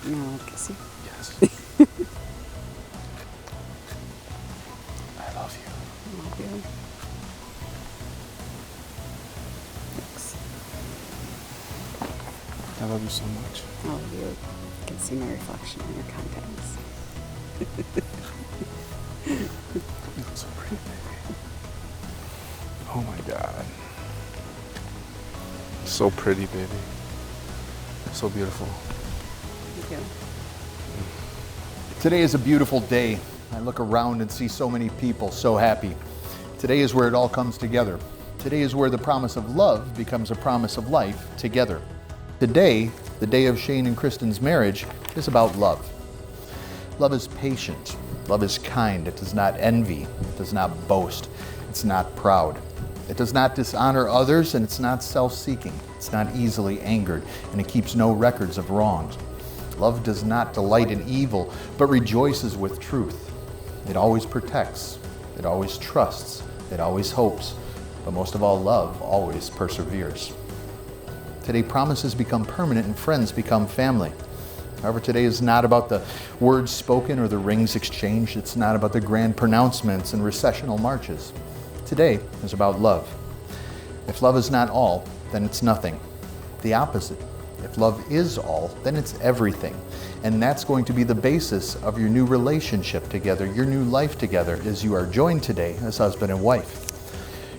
You want to kiss you? Yes. I love you. I love you. Thanks. I love you so much. I love you. I can see my reflection in your contacts. You're so pretty, baby. Oh my God. So pretty, baby. So beautiful. Thank you. Today is a beautiful day. I look around and see so many people so happy. Today is where it all comes together. Today is where the promise of love becomes a promise of life together. Today, the day of Shane and Kristin's marriage, is about love. Love is patient. Love is kind. It does not envy. It does not boast. It's not proud. It does not dishonor others, and it's not self-seeking. It's not easily angered, and it keeps no records of wrongs. Love does not delight in evil, but rejoices with truth. It always protects. It always trusts. It always hopes. But most of all, love always perseveres. Today, promises become permanent and friends become family. However, today is not about the words spoken or the rings exchanged. It's not about the grand pronouncements and recessional marches. Today is about love. If love is not all, then it's nothing. The opposite. If love is all, then it's everything. And that's going to be the basis of your new relationship together, your new life together, as you are joined today as husband and wife.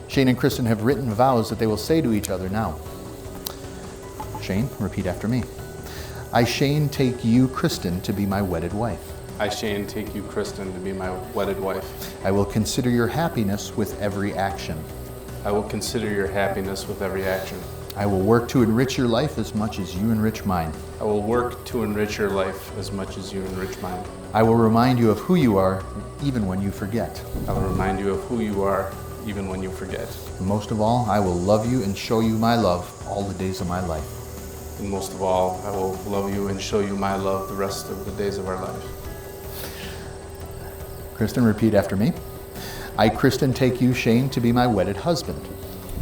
Shane and Kristin have written vows that they will say to each other now. Shane, repeat after me. I, Shane, take you, Kristin, to be my wedded wife. I, Shane, take you, Kristin, to be my wedded wife. I will consider your happiness with every action. I will consider your happiness with every action. I will work to enrich your life as much as you enrich mine. I will work to enrich your life as much as you enrich mine. I will remind you of who you are, even when you forget. I will remind you of who you are, even when you forget. And most of all, I will love you and show you my love all the days of my life. And most of all, I will love you and show you my love the rest of the days of our life. Kristin, repeat after me. I, Kristin, take you, Shane, to be my wedded husband.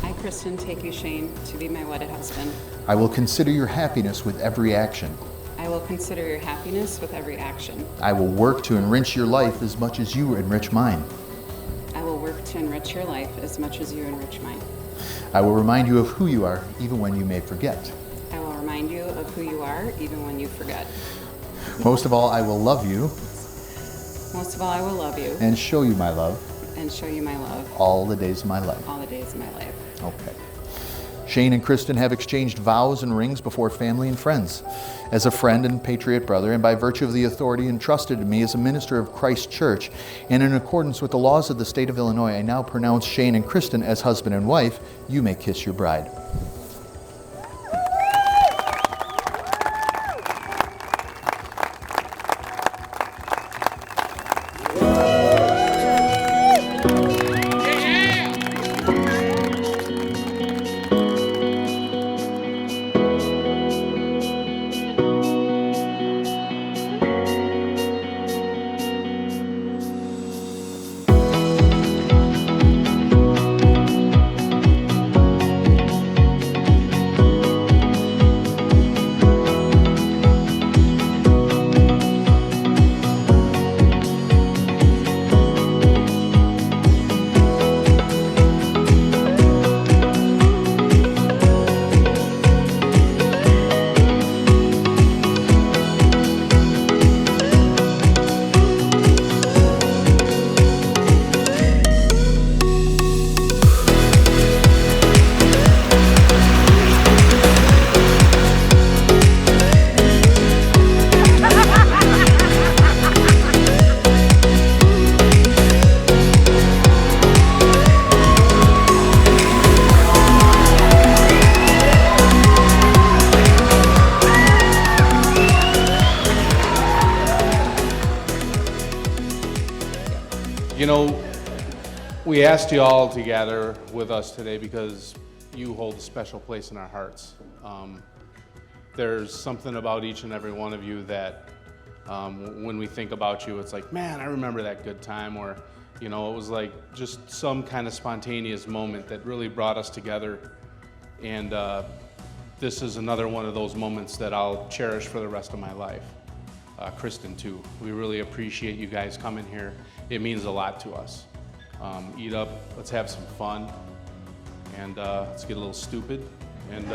I, Kristin, take you, Shane, to be my wedded husband. I will consider your happiness with every action. I will consider your happiness with every action. I will work to enrich your life as much as you enrich mine. I will work to enrich your life as much as you enrich mine. I will remind you of who you are, even when you may forget. I will remind you of who you are, even when you forget. Most of all, I will love you. Most of all, I will love you. And show you my love. And show you my love. All the days of my life. All the days of my life. Okay. Shane and Kristin have exchanged vows and rings before family and friends. As a friend and patriot brother, and by virtue of the authority entrusted to me as a minister of Christ Church, and in accordance with the laws of the state of Illinois, I now pronounce Shane and Kristin as husband and wife. You may kiss your bride. You know, we asked you all to gather with us today because you hold a special place in our hearts. There's something about each and every one of you that when we think about you, it's like, man, I remember that good time, or, you know, it was like just some kind of spontaneous moment that really brought us together. And this is another one of those moments that I'll cherish for the rest of my life. Kristin too. We really appreciate you guys coming here. It means a lot to us. Eat up, let's have some fun, and let's get a little stupid, and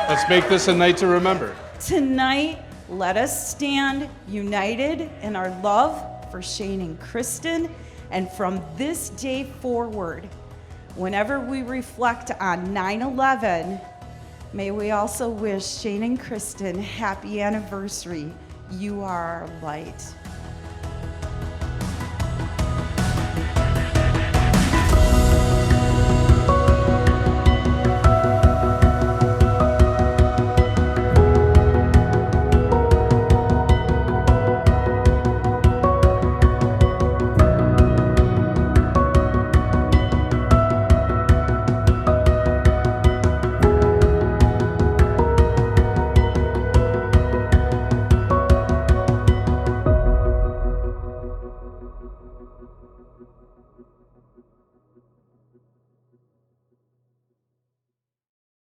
let's make this a night to remember. Tonight, let us stand united in our love for Shane and Kristin, and from this day forward, whenever we reflect on 9/11, may we also wish Shane and Kristin happy anniversary. You are our light.